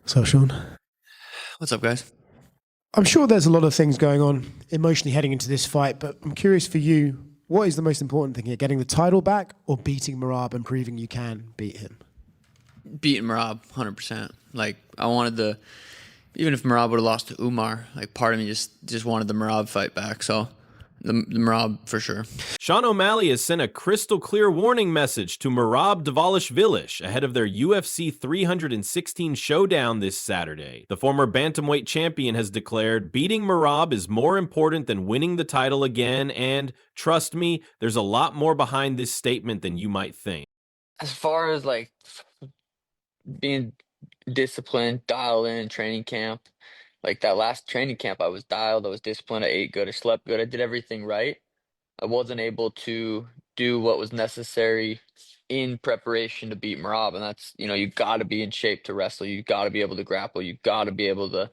So, Sean, What's up, guys? I'm sure there's a lot of things going on emotionally heading into this fight, but I'm curious for you, what is the most important thing here? Getting the title back or beating Merab and proving you can beat him? Beating Merab, 100%. Like, I wanted the, even if Merab would have lost to Umar, like, part of me just wanted the Merab fight back. So, the Merab for sure. Sean O'Malley has sent a crystal clear warning message to Merab Dvalishvili ahead of their UFC 316 showdown this Saturday. The former bantamweight champion has declared beating Merab is more important than winning the title again, and trust me, there's a lot more behind this statement than you might think. As far as like being disciplined, dialed in training camp, like that last training camp, I was dialed, I was disciplined, I ate good, I slept good, I did everything right. I wasn't able to do what was necessary in preparation to beat Merab, and that's, you got to be in shape to wrestle. You got to be able to grapple. You got to be able to,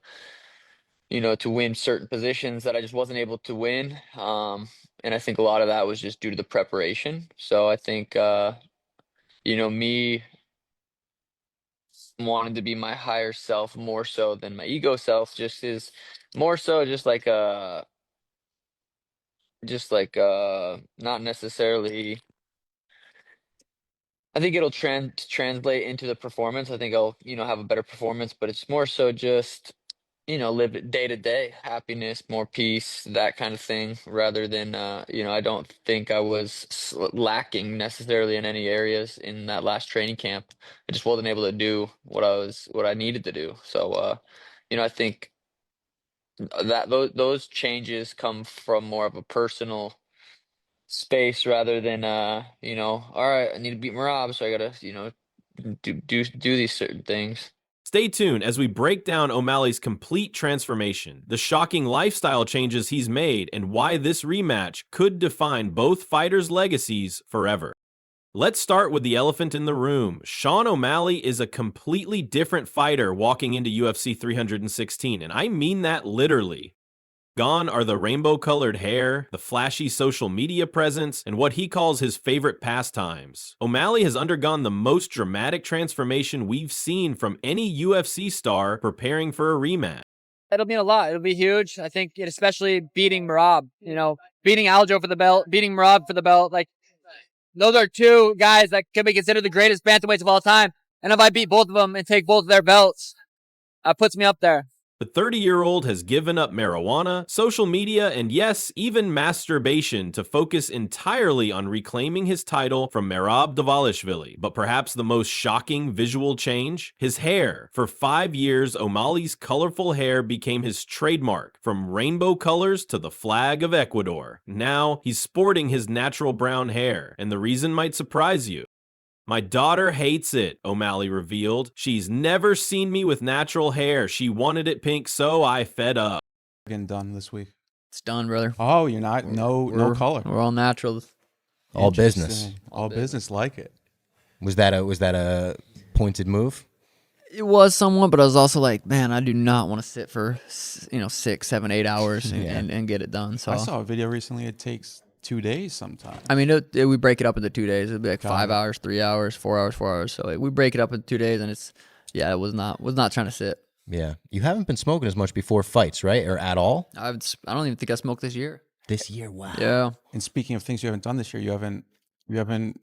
to win certain positions that I just wasn't able to win. And I think a lot of that was just due to the preparation. So I think, me wanting to be my higher self more so than my ego self just is more so not necessarily. I think it'll translate into the performance. I think I'll, have a better performance, but it's more so just, live it day to day, happiness, more peace, that kind of thing, rather than, I don't think I was lacking necessarily in any areas in that last training camp. I just wasn't able to do what I needed to do. So, I think that those changes come from more of a personal space rather than all right, I need to beat Merab, so I gotta, do these certain things. Stay tuned as we break down O'Malley's complete transformation, the shocking lifestyle changes he's made, and why this rematch could define both fighters' legacies forever. Let's start with the elephant in the room. Sean O'Malley is a completely different fighter walking into UFC 316, and I mean that literally. Gone are the rainbow-colored hair, the flashy social media presence, and what he calls his favorite pastimes. O'Malley has undergone the most dramatic transformation we've seen from any UFC star preparing for a rematch. It'll mean a lot. It'll be huge. I think, especially beating Merab, beating Aljo for the belt, beating Merab for the belt. Like, those are two guys that can be considered the greatest bantamweights of all time. And if I beat both of them and take both of their belts, that puts me up there. The 30-year-old has given up marijuana, social media, and yes, even masturbation to focus entirely on reclaiming his title from Merab Dvalishvili. But perhaps the most shocking visual change? His hair. For 5 years, O'Malley's colorful hair became his trademark, from rainbow colors to the flag of Ecuador. Now, he's sporting his natural brown hair, and the reason might surprise you. My daughter hates it, O'Malley revealed. She's never seen me with natural hair. She wanted it pink, so I fed up. Getting done this week. It's done, brother. Oh, you're not? No color. We're all natural. All business. All business like it. Was that a pointed move? It was somewhat, but I was also like, man, I do not want to sit for 6, 7, 8 hours and get it done. So I saw a video recently. It takes 2 days sometimes. I mean, we break it up into 2 days. It'd be like 5 hours, 3 hours, 4 hours, 4 hours. So we break it up into 2 days, and it was not trying to sit. Yeah, you haven't been smoking as much before fights, right, or at all? I don't even think I smoked this year. This year, wow. Yeah. And speaking of things you haven't done this year, you haven't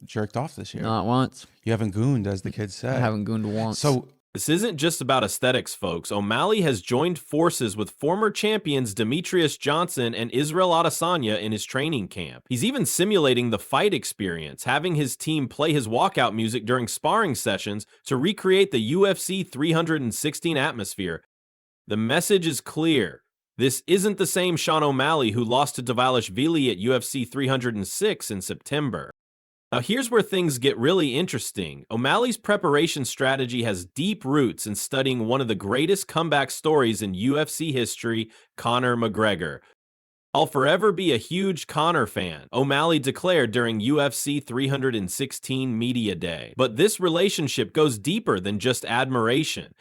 jerked off this year. Not once. You haven't gooned, as the kids say. I haven't gooned once. So this isn't just about aesthetics, folks. O'Malley has joined forces with former champions Demetrius Johnson and Israel Adesanya in his training camp. He's even simulating the fight experience, having his team play his walkout music during sparring sessions to recreate the UFC 316 atmosphere. The message is clear. This isn't the same Sean O'Malley who lost to Dvalishvili at UFC 306 in September. Now here's where things get really interesting. O'Malley's preparation strategy has deep roots in studying one of the greatest comeback stories in UFC history, Conor McGregor. I'll forever be a huge Conor fan, O'Malley declared during UFC 316 Media Day. But this relationship goes deeper than just admiration.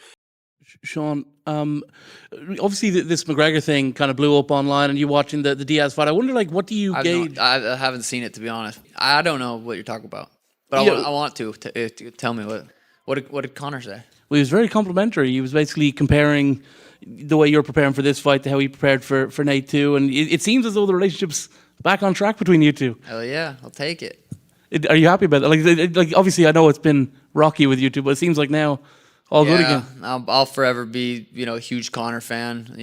Sean, obviously this McGregor thing kind of blew up online, and you watching the Diaz fight. I wonder, what do you gauge? I haven't seen it, to be honest. I don't know what you're talking about, but I want to tell me what did Conor say? he was very complimentary. He was basically comparing the way you're preparing for this fight to how he prepared for Nate too. And it seems as though the relationship's back on track between you two. Hell yeah, I'll take it. Are you happy about that? Like obviously, I know it's been rocky with you two, but it seems like now all good again. I'll forever be, a huge Conor fan.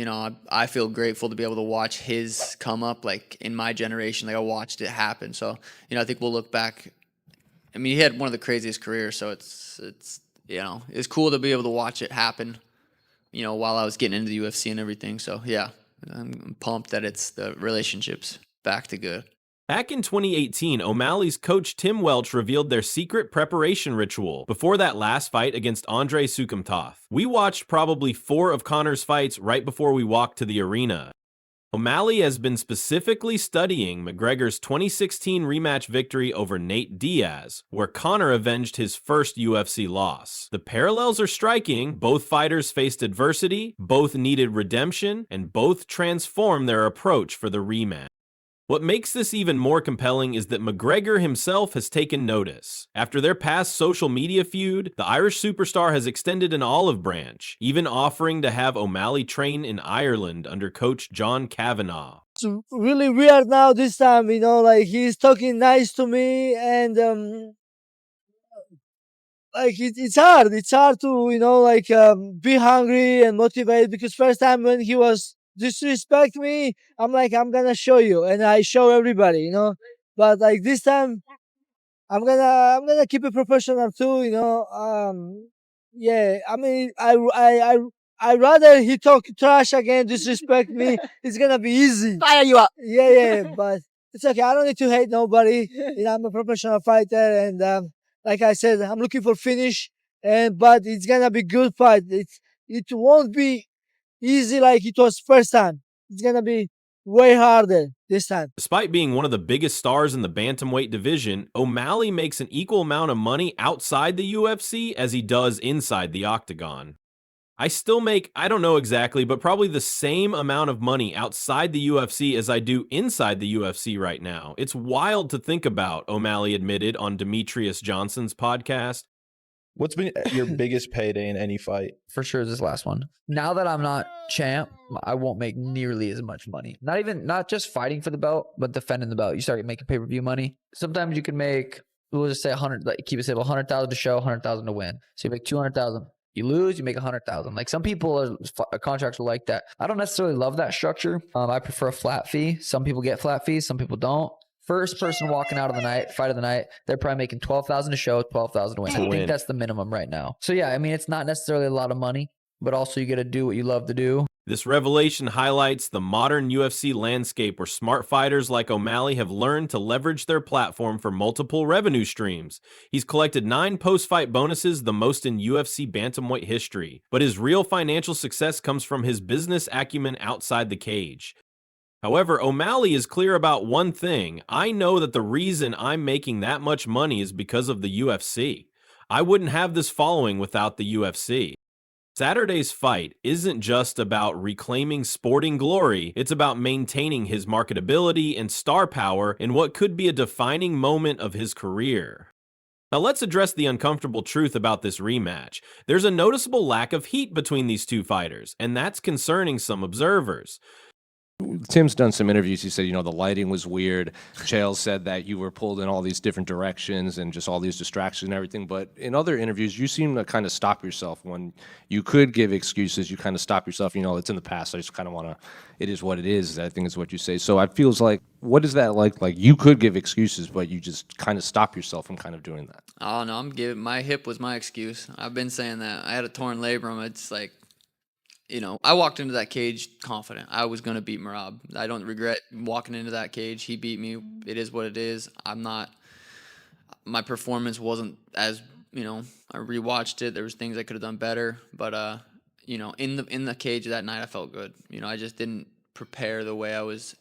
I feel grateful to be able to watch his come up, like in my generation. Like I watched it happen. So, I think we'll look back. I mean, he had one of the craziest careers, so it's cool to be able to watch it happen. While I was getting into the UFC and everything. So yeah, I'm pumped that it's the relationship's back to good. Back in 2018, O'Malley's coach Tim Welch revealed their secret preparation ritual before that last fight against Andrei Sukumtov. We watched probably 4 of Conor's fights right before we walked to the arena. O'Malley has been specifically studying McGregor's 2016 rematch victory over Nate Diaz, where Conor avenged his first UFC loss. The parallels are striking. Both fighters faced adversity, both needed redemption, and both transformed their approach for the rematch. What makes this even more compelling is that McGregor himself has taken notice. After their past social media feud, the Irish superstar has extended an olive branch, even offering to have O'Malley train in Ireland under coach John Kavanagh. It's really weird now this time, like he's talking nice to me and like it's hard to, be hungry and motivate because first time when he was disrespect me, I'm like, I'm gonna show you, and I show everybody, but like this time I'm gonna keep it professional too, yeah, I mean, I rather he talk trash again, disrespect me. It's gonna be easy. Fire you up. Yeah, but it's okay. I don't need to hate nobody. I'm a professional fighter, and like I said, I'm looking for finish. But it's gonna be good fight. It won't be easy like it was first time. It's gonna be way harder this time. Despite being one of the biggest stars in the bantamweight division, O'Malley makes an equal amount of money outside the UFC as he does inside the octagon. I still make, I don't know exactly, but probably the same amount of money outside the UFC as I do inside the UFC right now. It's wild to think about, O'Malley admitted on Demetrius Johnson's podcast. What's been your biggest payday in any fight? For sure, this last one. Now that I'm not champ, I won't make nearly as much money. Not just fighting for the belt, but defending the belt. You start making pay-per-view money. Sometimes you can make, we'll just say 100, like keep it simple, 100,000 to show, 100,000 to win. So you make 200,000. You lose, you make 100,000. Like some people contracts are like that. I don't necessarily love that structure. I prefer a flat fee. Some people get flat fees, some people don't. First person walking out of the night, fight of the night, they're probably making 12,000 to show, 12,000 to win. I think that's the minimum right now. So yeah, I mean, it's not necessarily a lot of money, but also you got to do what you love to do. This revelation highlights the modern UFC landscape where smart fighters like O'Malley have learned to leverage their platform for multiple revenue streams. He's collected 9 post-fight bonuses, the most in UFC bantamweight history. But his real financial success comes from his business acumen outside the cage. However, O'Malley is clear about one thing. I know that the reason I'm making that much money is because of the UFC. I wouldn't have this following without the UFC. Saturday's fight isn't just about reclaiming sporting glory, it's about maintaining his marketability and star power in what could be a defining moment of his career. Now let's address the uncomfortable truth about this rematch. There's a noticeable lack of heat between these two fighters, and that's concerning some observers. Tim's done some interviews. He said, the lighting was weird. Chael said that you were pulled in all these different directions and just all these distractions and everything. But in other interviews, you seem to kind of stop yourself when you could give excuses. You kind of stop yourself. It's in the past. I just kind of want to, it is what it is, I think is what you say. So it feels like, what is that like? Like you could give excuses, but you just kind of stop yourself from kind of doing that. Oh, no, my hip was my excuse. I've been saying that. I had a torn labrum. It's like, I walked into that cage confident. I was going to beat Merab. I don't regret walking into that cage. He beat me. It is what it is. My performance wasn't as, I rewatched it. There was things I could have done better. But, in the cage that night, I felt good. I just didn't prepare the way I was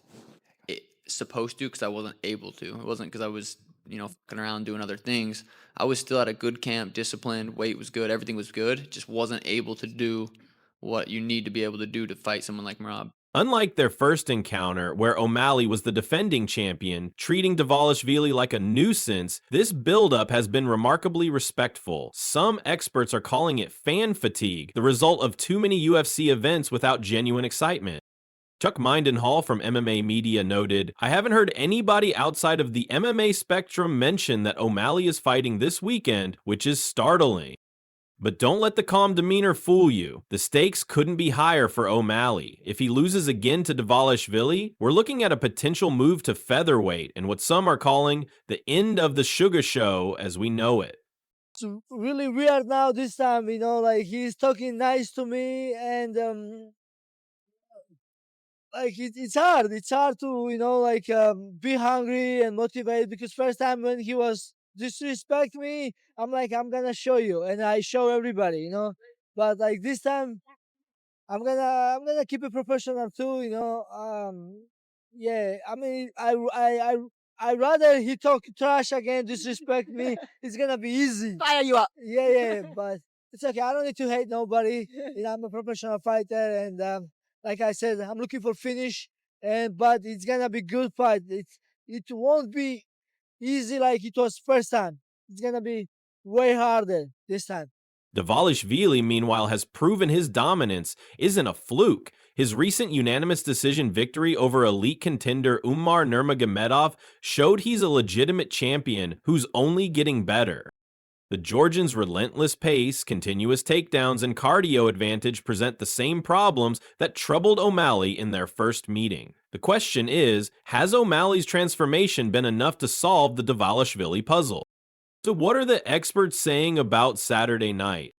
supposed to because I wasn't able to. It wasn't because I was, fucking around doing other things. I was still at a good camp, disciplined, weight was good, everything was good. Just wasn't able to do what you need to be able to do to fight someone like Merab. Unlike their first encounter, where O'Malley was the defending champion, treating Dvalishvili like a nuisance, this buildup has been remarkably respectful. Some experts are calling it fan fatigue, the result of too many UFC events without genuine excitement. Chuck Mindenhall from MMA Media noted, "I haven't heard anybody outside of the MMA spectrum mention that O'Malley is fighting this weekend, which is startling. But don't let the calm demeanor fool you. The stakes couldn't be higher for O'Malley. If he loses again to Dvalishvili, we're looking at a potential move to featherweight and what some are calling the end of the Suga Show as we know it." It's really weird now this time, like he's talking nice to me, and like it's hard. It's hard to, be hungry and motivate, because first time when he was disrespect me, I'm like, I'm gonna show you, and I show everybody, But like this time, I'm gonna keep it professional too, Yeah, I mean, I rather he talk trash again, disrespect me. It's gonna be easy. Fire you up. Yeah, but it's okay. I don't need to hate nobody. I'm a professional fighter, and like I said, I'm looking for finish, but it's gonna be good fight. It won't be easy like it was first time. It's gonna be way harder this time. Dvalishvili, meanwhile, has proven his dominance isn't a fluke. His recent unanimous decision victory over elite contender Umar Nurmagomedov showed he's a legitimate champion who's only getting better. The Georgian's relentless pace, continuous takedowns, and cardio advantage present the same problems that troubled O'Malley in their first meeting. The question is, has O'Malley's transformation been enough to solve the Dvalishvili puzzle? So what are the experts saying about Saturday night?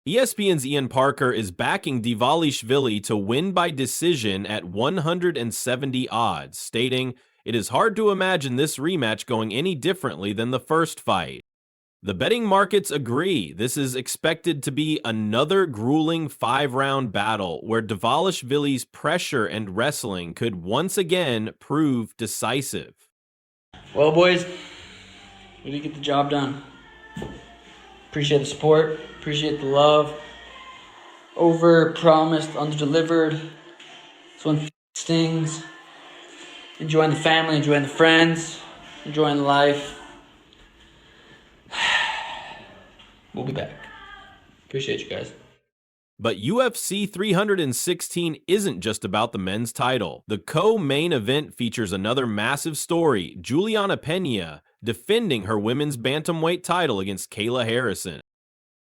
ESPN's Ian Parker is backing Dvalishvili to win by decision at 170 odds, stating, "It is hard to imagine this rematch going any differently than the first fight." The betting markets agree. This is expected to be another grueling 5-round battle where Dvalishvili's pressure and wrestling could once again prove decisive. Well, boys, we did get the job done. Appreciate the support, appreciate the love. Over-promised, under-delivered. This one stings. Enjoying the family, enjoying the friends, enjoying life. We'll be back. Appreciate you guys. But UFC 316 isn't just about the men's title. The co-main event features another massive story, Julianna Peña defending her women's bantamweight title against Kayla Harrison.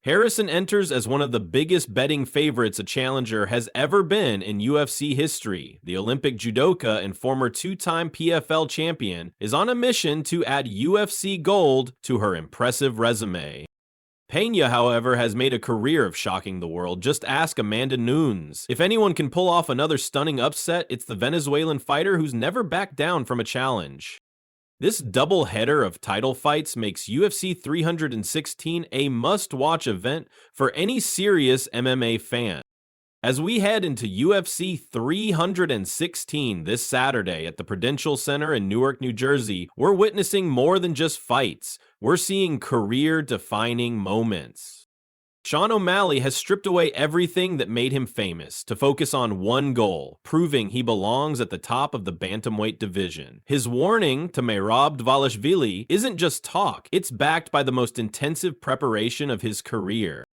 Harrison enters as one of the biggest betting favorites a challenger has ever been in UFC history. The Olympic judoka and former 2-time PFL champion is on a mission to add UFC gold to her impressive resume. Peña, however, has made a career of shocking the world. Just ask Amanda Nunes. If anyone can pull off another stunning upset, it's the Venezuelan fighter who's never backed down from a challenge. This double-header of title fights makes UFC 316 a must-watch event for any serious MMA fan. As we head into UFC 316 this Saturday at the Prudential Center in Newark, New Jersey, we're witnessing more than just fights. We're seeing career-defining moments. Sean O'Malley has stripped away everything that made him famous to focus on one goal, proving he belongs at the top of the bantamweight division. His warning to Merab Dvalishvili isn't just talk, it's backed by the most intensive preparation of his career.